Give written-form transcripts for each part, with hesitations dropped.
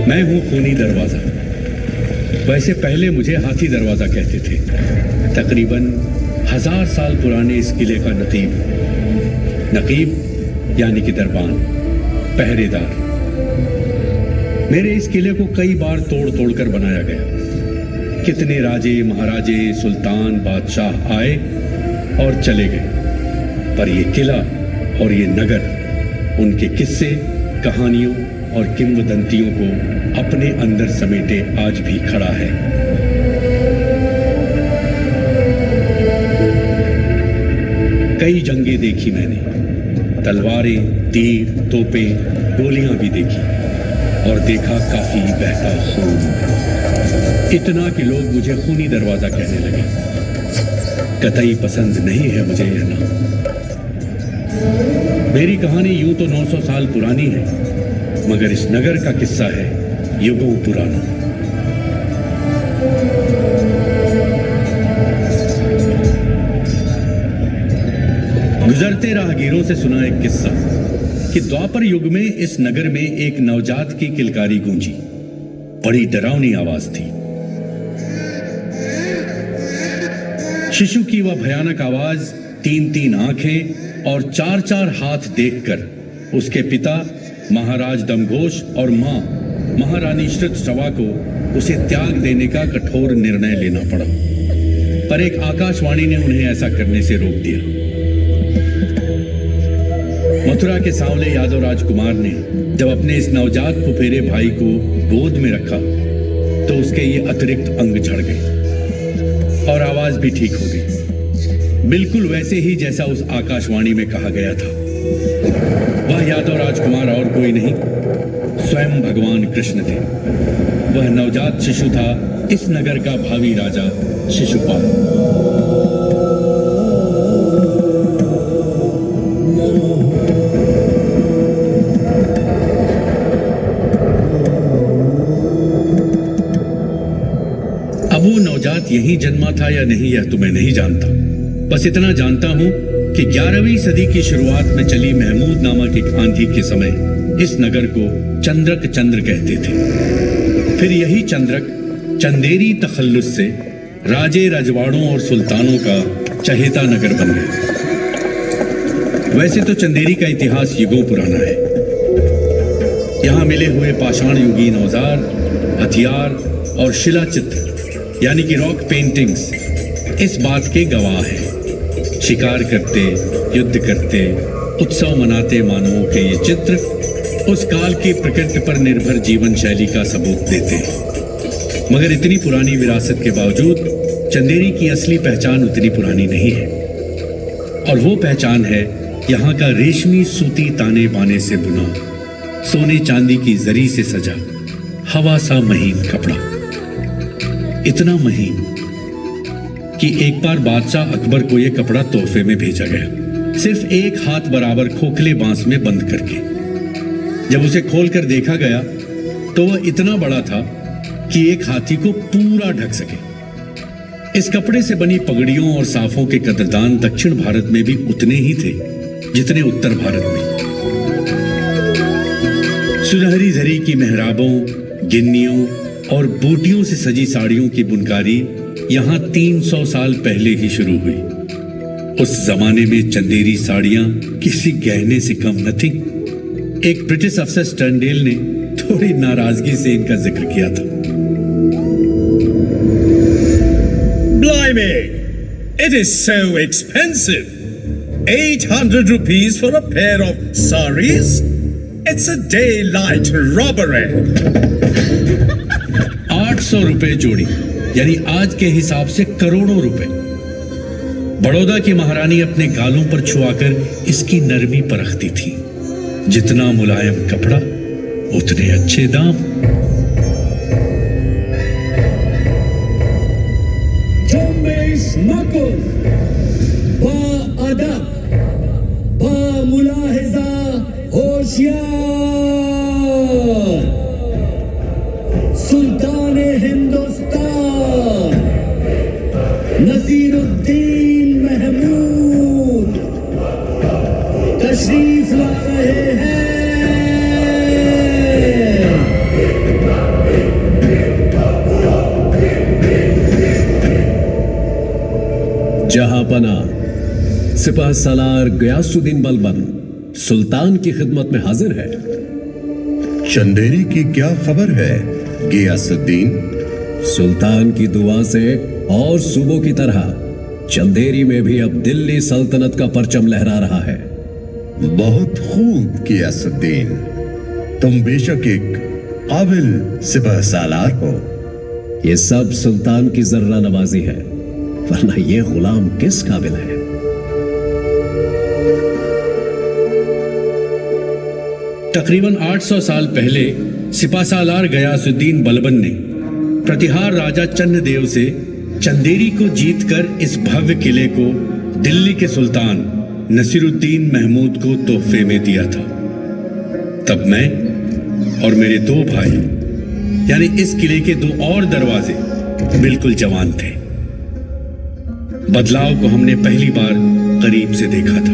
मैं हूं खूनी दरवाजा। वैसे पहले मुझे हाथी दरवाजा कहते थे। तकरीबन 1000 साल पुराने इस किले का नकीब हूं। नकीब यानी कि दरबान, पहरेदार। मेरे इस किले को कई बार तोड़ तोड़ कर बनाया गया। कितने राजे, महाराजे, सुल्तान, बादशाह आए और चले गए, पर ये किला और ये नगर उनके किस्से, कहानियों और किंवदंतियों को अपने अंदर समेटे आज भी खड़ा है। कई जंगें देखी मैंने, तलवारें, तीर, तोपें, गोलियां भी देखी और देखा काफी बहता खून। इतना कि लोग मुझे खूनी दरवाजा कहने लगे। कतई पसंद नहीं है मुझे यह नाम। मेरी कहानी यूं तो 900 साल पुरानी है, मगर इस नगर का किस्सा है युगों पुराना। गुजरते राहगीरों से सुना एक किस्सा कि द्वापर युग में इस नगर में एक नवजात की किलकारी गूंजी। बड़ी डरावनी आवाज थी। शिशु की वह भयानक आवाज 3-3 आंखें और 4-4 हाथ देखकर उसके पिता महाराज दमघोष और मां महारानी श्रुतश्रवा को उसे त्याग देने का कठोर निर्णय लेना पड़ा। पर एक आकाशवाणी ने उन्हें ऐसा करने से रोक दिया। मथुरा के सांवले यादव राजकुमार ने जब अपने इस नवजात फुफेरे भाई को गोद में रखा तो उसके ये अतिरिक्त अंग झड़ गए और आवाज भी ठीक हो गई, बिल्कुल वैसे ही जैसा उस आकाशवाणी में कहा गया था। वह यादव राजकुमार और कोई नहीं, स्वयं भगवान कृष्ण थे। वह नवजात शिशु था इस नगर का भावी राजा शिशुपाल। अब वो नवजात यहीं जन्मा था या नहीं, यह तो मैं नहीं जानता। बस इतना जानता हूं कि 11वीं सदी की शुरुआत में चली महमूद नामक एक आंधी के समय इस नगर को चंद्रक चंद्र कहते थे। फिर यही चंद्रक चंदेरी तखल्लुस से राजे, रजवाड़ों और सुल्तानों का चहेता नगर बन गया। वैसे तो चंदेरी का इतिहास युगों पुराना है। यहां मिले हुए पाषाण युगीन औजार, हथियार और शिला चित्र यानी कि रॉक पेंटिंग्स इस बात के गवाह हैं। शिकार करते, युद्ध करते, उत्सव मनाते मानवों के ये चित्र उस काल की प्रकृति पर निर्भर जीवन शैली का सबूत देते हैं। मगर इतनी पुरानी विरासत के बावजूद चंदेरी की असली पहचान उतनी पुरानी नहीं है। और वो पहचान है यहाँ का रेशमी सूती ताने बाने से बुना, सोने चांदी की जरी से सजा हवा सा महीन कपड़ा। इतना महीन कि एक बार बादशाह अकबर को यह कपड़ा तोहफे में भेजा गया, सिर्फ 1 हाथ बराबर खोखले बांस में बंद करके। जब उसे खोलकर देखा गया तो वह इतना बड़ा था कि एक हाथी को पूरा ढक सके। इस कपड़े से बनी पगड़ियों और साफों के कदरदान दक्षिण भारत में भी उतने ही थे जितने उत्तर भारत में। सुनहरी जरी की मेहराबों, गिन्नियों और बूटियों से सजी साड़ियों की बुनकारी यहां 300 साल पहले ही शुरू हुई। उस जमाने में चंदेरी साड़ियां किसी गहने से कम न थी। एक ब्रिटिश अफसर स्टर्नडेल ने थोड़ी नाराजगी से इनका जिक्र किया था। Blimey! It is so expensive. 800 rupees for a pair of saris? It's a daylight robbery. 800 रुपए जोड़ी, यानी आज के हिसाब से करोड़ों रुपए। बड़ौदा की महारानी अपने गालों पर छुआकर इसकी नरमी परखती थी। जितना मुलायम कपड़ा उतने अच्छे दाम। बाअदब, बामुलाहिजा, होशियार, सुल्तान हिंदुस्तान नसीरुद्दीन महमूद तशरीफ ला रहे हैं। जहांपना सिपाह सालार गयासुद्दीन बलबन सुल्तान की खिदमत में हाजिर है। चंदेरी की क्या खबर है गियासुद्दीन? सुल्तान की दुआ से और सूबों की तरह चंदेरी में भी अब दिल्ली सल्तनत का परचम लहरा रहा है। बहुत खूब गियासुद्दीन, तुम बेशक एक काबिल सिपाह सालार हो। ये सब सुल्तान की जर्रा नवाजी है, वरना ये गुलाम किस काबिल है? तकरीबन 800 साल पहले सिपासालार गयासुद्दीन बलबन ने प्रतिहार राजा चन्नदेव से चंदेरी को जीतकर इस भव्य किले को दिल्ली के सुल्तान नसीरुद्दीन महमूद को तोहफे में दिया था। तब मैं और मेरे 2 भाई यानी इस किले के 2 और दरवाजे बिल्कुल जवान थे। बदलाव को हमने पहली बार करीब से देखा था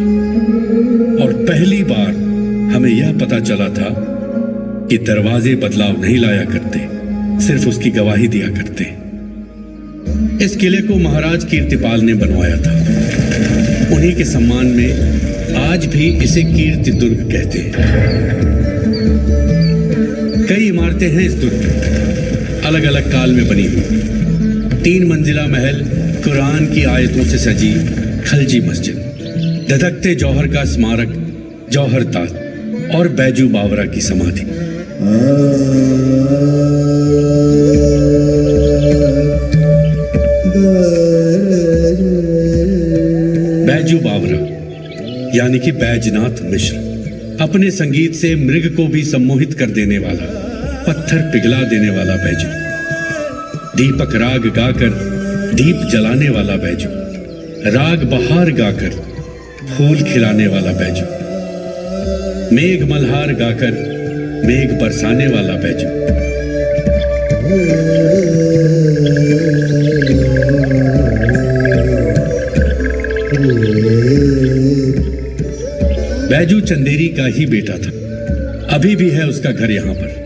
और पहली बार हमें यह पता चला था कि दरवाजे बदलाव नहीं लाया करते, सिर्फ उसकी गवाही दिया करते। इस किले को महाराज कीर्तिपाल ने बनवाया था। उन्हीं के सम्मान में आज भी इसे कीर्ति दुर्ग कहते हैं। कई इमारतें हैं इस दुर्ग में, अलग अलग काल में बनी हुई। 3 मंजिला महल, कुरान की आयतों से सजी खलजी मस्जिद, धधकते जौहर का स्मारक जौहर ताज और बैजू बावरा की समाधि। बैजू बावरा यानी कि बैजनाथ मिश्र, अपने संगीत से मृग को भी सम्मोहित कर देने वाला, पत्थर पिघला देने वाला बैजू, दीपक राग गाकर दीप जलाने वाला बैजू, राग बहार गाकर फूल खिलाने वाला बैजू, मेघ मल्हार गाकर मेघ बरसाने वाला बैजू, बैजू चंदेरी का ही बेटा था। अभी भी है उसका घर यहां पर।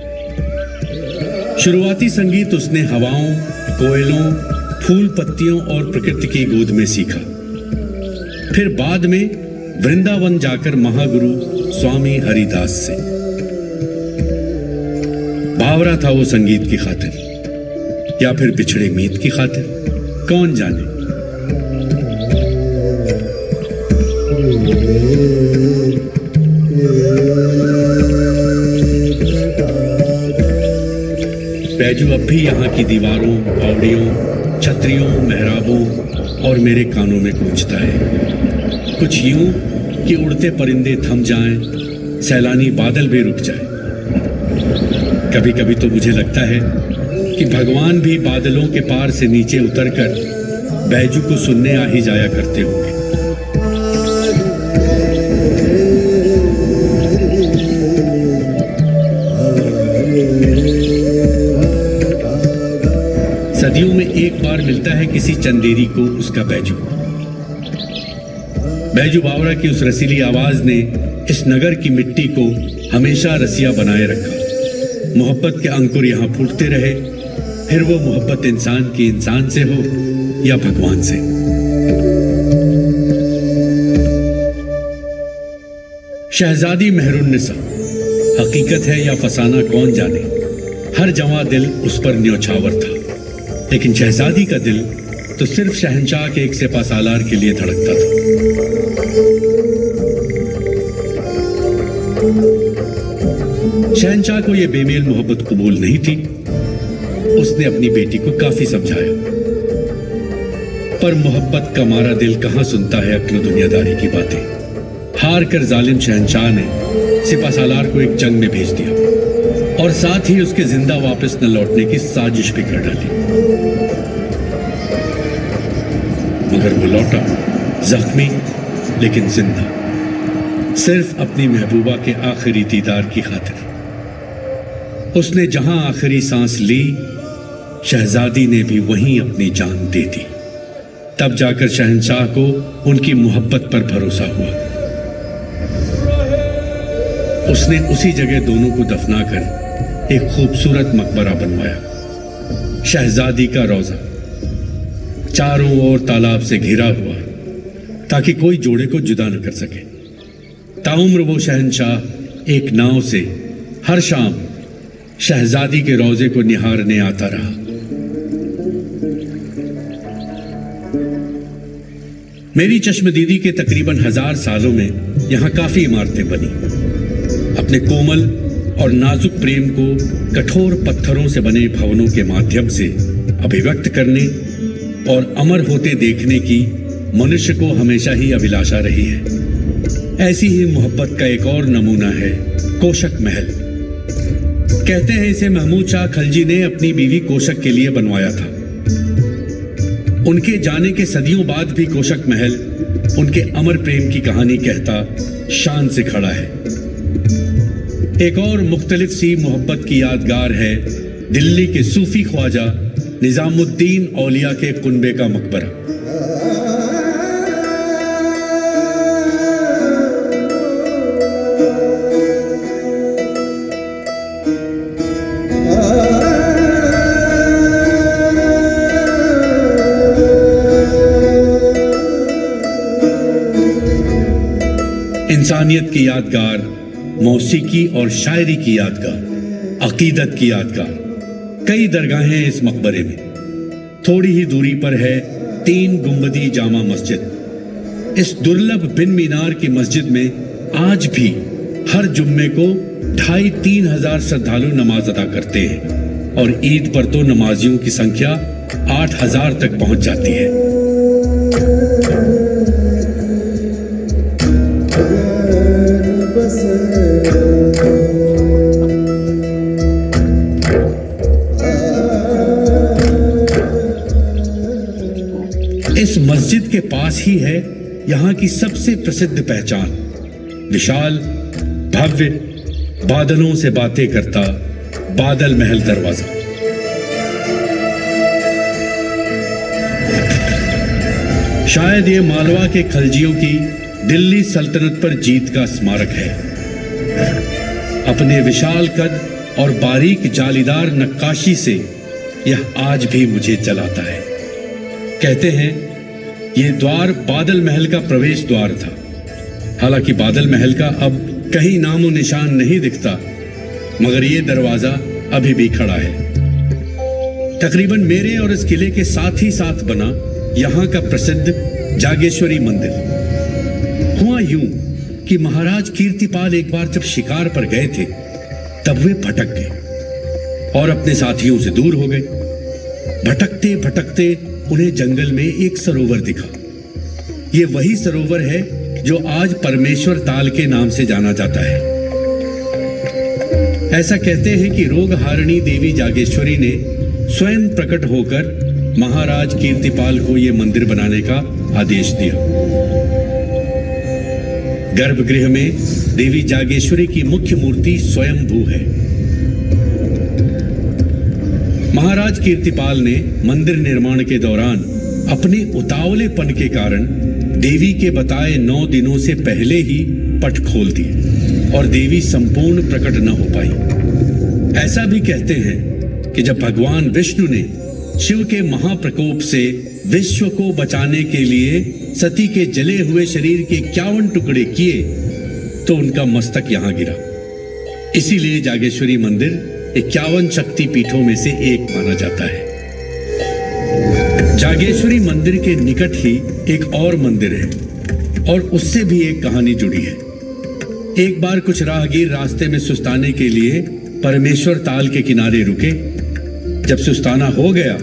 शुरुआती संगीत उसने हवाओं, कोयलों, फूल पत्तियों और प्रकृति की गोद में सीखा। फिर बाद में वृंदावन जाकर महागुरु स्वामी हरिदास से। बावरा था वो संगीत की खातिर या फिर बिछड़े मीत की खातिर, कौन जाने। बैजू अब भी यहाँ की दीवारों, बावड़ियों, छतरियों, मेहराबों और मेरे कानों में गूंजता है। कुछ यूं कि उड़ते परिंदे थम जाएं, सैलानी बादल भी रुक जाए। कभी कभी तो मुझे लगता है कि भगवान भी बादलों के पार से नीचे उतरकर बैजू को सुनने आ ही जाया करते होंगे। सदियों में एक बार मिलता है किसी चंदेरी को उसका बैजू। बैजू बावरा की उस रसीली आवाज ने इस नगर की मिट्टी को हमेशा रसिया बनाए रखा। मोहब्बत के अंकुर यहाँ फूटते रहे, फिर वो मोहब्बत इंसान की इंसान से हो या भगवान से। शहजादी मेहरुन्निसा, हकीकत है या फसाना कौन जाने, हर जवां दिल उस पर न्योछावर था। लेकिन शहजादी का दिल तो सिर्फ शहंशाह के एक सिपासालार के लिए धड़कता था। शहंशाह को यह बेमेल मोहब्बत कबूल नहीं थी। उसने अपनी बेटी को काफी समझाया, पर मोहब्बत का मारा दिल कहां सुनता है अक्ल दुनियादारी की बातें। हार कर जालिम शहंशाह ने सिपासालार को एक जंग में भेज दिया और साथ ही उसके जिंदा वापस न लौटने की साजिश भी कर डाली। मगर वो लौटा जख्मी लेकिन जिंदा, सिर्फ अपनी महबूबा के आखिरी दीदार की खातिर। उसने जहां आखिरी सांस ली, शहजादी ने भी वहीं अपनी जान दे दी। तब जाकर शहंशाह को उनकी मोहब्बत पर भरोसा हुआ। उसने उसी जगह दोनों को दफनाकर एक खूबसूरत मकबरा बनवाया। शहजादी का रोजा चारों ओर तालाब से घिरा हुआ, ताकि कोई जोड़े को जुदा न कर सके। ताउम्र वो शहंशाह एक नाव से हर शाम शहजादी के रोजे को निहारने आता रहा। मेरी चश्मदीदी के तकरीबन 1000 सालों में यहां काफी इमारतें बनी। अपने कोमल और नाजुक प्रेम को कठोर पत्थरों से बने भवनों के माध्यम से अभिव्यक्त करने और अमर होते देखने की मनुष्य को हमेशा ही अभिलाषा रही है। ऐसी ही मोहब्बत का एक और नमूना है कोशक महल। कहते हैं इसे महमूद शाह खलजी ने अपनी बीवी कोशक के लिए बनवाया था। उनके जाने के सदियों बाद भी कोशक महल उनके अमर प्रेम की कहानी कहता शान से खड़ा है। एक और मुख्तलिफ सी मोहब्बत की यादगार है दिल्ली के सूफी ख्वाजा निजामुद्दीन औलिया के कुनबे का मकबरा। इंसानियत की यादगार, मौसीकी और शायरी की यादगार, अकीदत की यादगार, कई दरगाहें इस मकबरे में। थोड़ी ही दूरी पर है 3 गुंबदी जामा मस्जिद। इस दुर्लभ बिन मीनार की मस्जिद में आज भी हर जुम्मे को 2,500-3 हजार श्रद्धालु नमाज अदा करते हैं और ईद पर तो नमाजियों की संख्या 8,000 तक पहुंच जाती है। इस मस्जिद के पास ही है यहां की सबसे प्रसिद्ध पहचान, विशाल भव्य बादलों से बातें करता बादल महल दरवाजा। शायद ये मालवा के खलजियों की दिल्ली सल्तनत पर जीत का स्मारक है। अपने विशाल कद और बारीक जालीदार नक्काशी से यह आज भी मुझे जलाता है। कहते हैं यह द्वार बादल महल का प्रवेश द्वार था। हालांकि बादल महल का अब कहीं नामो निशान नहीं दिखता, मगर यह दरवाजा अभी भी खड़ा है। तकरीबन मेरे और इस किले के साथ ही साथ बना यहां का प्रसिद्ध जागेश्वरी मंदिर। हुआ यूं कि महाराज कीर्तिपाल एक बार जब शिकार पर गए थे तब वे भटक गए और अपने साथियों से दूर हो गए। भटकते भटकते उन्हें जंगल में एक सरोवर दिखा। यह वही सरोवर है जो आज परमेश्वर ताल के नाम से जाना जाता है। ऐसा कहते हैं कि रोगहारिणी देवी जागेश्वरी ने स्वयं प्रकट होकर महाराज कीर्तिपाल को यह मंदिर बनाने का आदेश दिया। गर्भगृह में देवी जागेश्वरी की मुख्य मूर्ति स्वयंभू है। महाराज कीर्तिपाल ने मंदिर निर्माण के दौरान अपने उतावलेपन के कारण देवी के बताए 9 दिनों से पहले ही पट खोल दिए और देवी संपूर्ण प्रकट न हो पाई। ऐसा भी कहते हैं कि जब भगवान विष्णु ने शिव के महाप्रकोप से विश्व को बचाने के लिए सती के जले हुए शरीर के 51 टुकड़े किए तो उनका मस्तक यहां गिरा। इसीलिए जागेश्वरी मंदिर 51 शक्ति पीठों में से एक माना जाता है। जागेश्वरी मंदिर के निकट ही एक और मंदिर है और उससे भी एक कहानी जुड़ी है। एक बार कुछ राहगीर रास्ते में सुस्ताने के लिए परमेश्वर ताल के किनारे रुके। जब सुस्ताना हो गया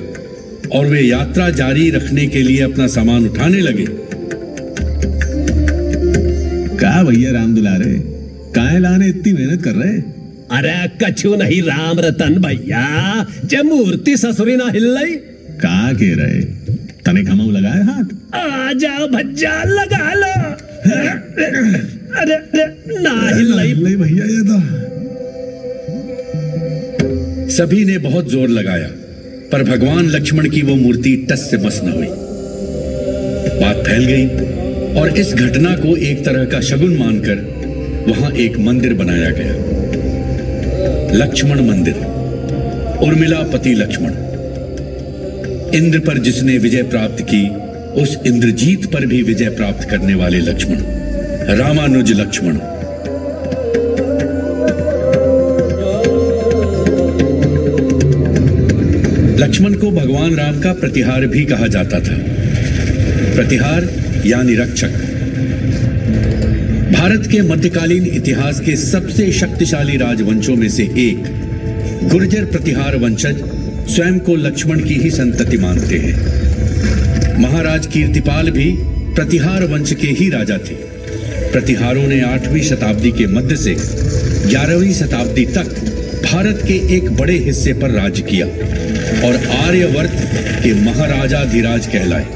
और वे यात्रा जारी रखने के लिए अपना सामान उठाने लगे। का भैया राम दुलारे, काहे लाने इतनी मेहनत कर रहे? अरे कछु नहीं राम रतन भैया, जब मूर्ति ससुरी ना हिल रही। का के रहे तने खमाऊ लगाए हाथ? आ जाओ भज्जा लगा लो। अरे ना हिल रही भैया ये तो। सभी ने बहुत जोर लगाया पर भगवान लक्ष्मण की वो मूर्ति टस से मस न हुई। बात फैल गई और इस घटना को एक तरह का शगुन मानकर वहां एक मंदिर बनाया गया, लक्ष्मण मंदिर। उर्मिला पति लक्ष्मण, इंद्र पर जिसने विजय प्राप्त की उस इंद्रजीत पर भी विजय प्राप्त करने वाले लक्ष्मण, रामानुज लक्ष्मण। लक्ष्मण को भगवान राम का प्रतिहार भी कहा जाता था। प्रतिहार यानी रक्षक। भारत के मध्यकालीन इतिहास के सबसे शक्तिशाली राजवंशों में से एक गुर्जर प्रतिहार वंशज स्वयं को लक्ष्मण की ही संतति मानते हैं। महाराज कीर्तिपाल भी प्रतिहार वंश के ही राजा थे। प्रतिहारों ने 8वीं शताब्दी के मध्य से 11वीं शताब्दी तक भारत के एक बड़े हिस्से पर राज किया और आर्यवर्त के महाराजाधिराज कहलाए।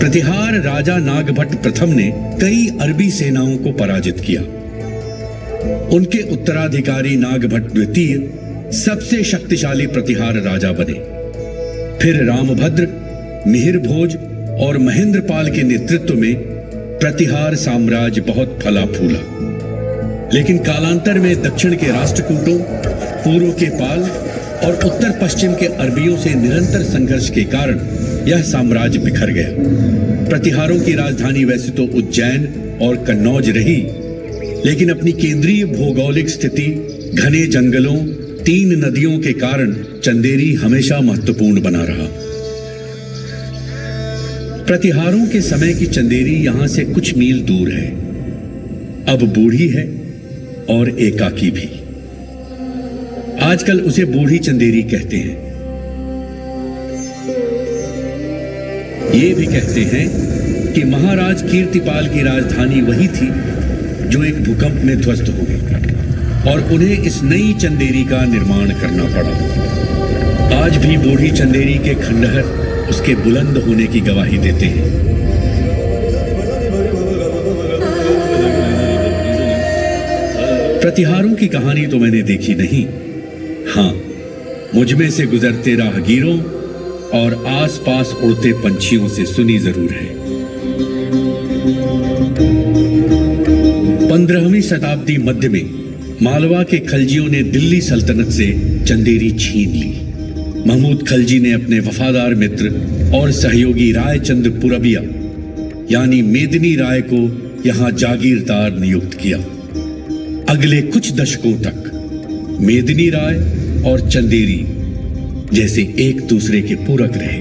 प्रतिहार राजा नागभट्ट प्रथम ने कई अरबी सेनाओं को पराजित किया। उनके उत्तराधिकारी नागभट्ट द्वितीय सबसे शक्तिशाली प्रतिहार राजा बने। फिर रामभद्र, मिहिर भोज और महेंद्रपाल के नेतृत्व में प्रतिहार साम्राज्य बहुत फला फूला। लेकिन कालांतर में दक्षिण के राष्ट्रकूटों, पूर्व के पाल और उत्तर पश्चिम के अरबियों से निरंतर संघर्ष के कारण यह साम्राज्य बिखर गया। प्रतिहारों की राजधानी वैसे तो उज्जैन और कन्नौज रही, लेकिन अपनी केंद्रीय भौगोलिक स्थिति, घने जंगलों, 3 नदियों के कारण चंदेरी हमेशा महत्वपूर्ण बना रहा। प्रतिहारों के समय की चंदेरी यहां से कुछ मील दूर है। अब बूढ़ी है और एकाकी भी। आजकल उसे बूढ़ी चंदेरी कहते हैं। ये भी कहते हैं कि महाराज कीर्तिपाल की राजधानी वही थी जो एक भूकंप में ध्वस्त हो गई और उन्हें इस नई चंदेरी का निर्माण करना पड़ा। आज भी बूढ़ी चंदेरी के खंडहर उसके बुलंद होने की गवाही देते हैं। प्रतिहारों की कहानी तो मैंने देखी नहीं। हां, मुझमें से गुजरते राहगीरों और आसपास उड़ते पंछियों से सुनी जरूर है। 15वीं शताब्दी मध्य में मालवा के खलजियों ने दिल्ली सल्तनत से चंदेरी छीन ली। महमूद खलजी ने अपने वफादार मित्र और सहयोगी रायचंद्र पुरबिया यानी मेदिनी राय को यहां जागीरदार नियुक्त किया। अगले कुछ दशकों तक मेदिनी राय और चंदेरी जैसे एक दूसरे के पूरक रहे।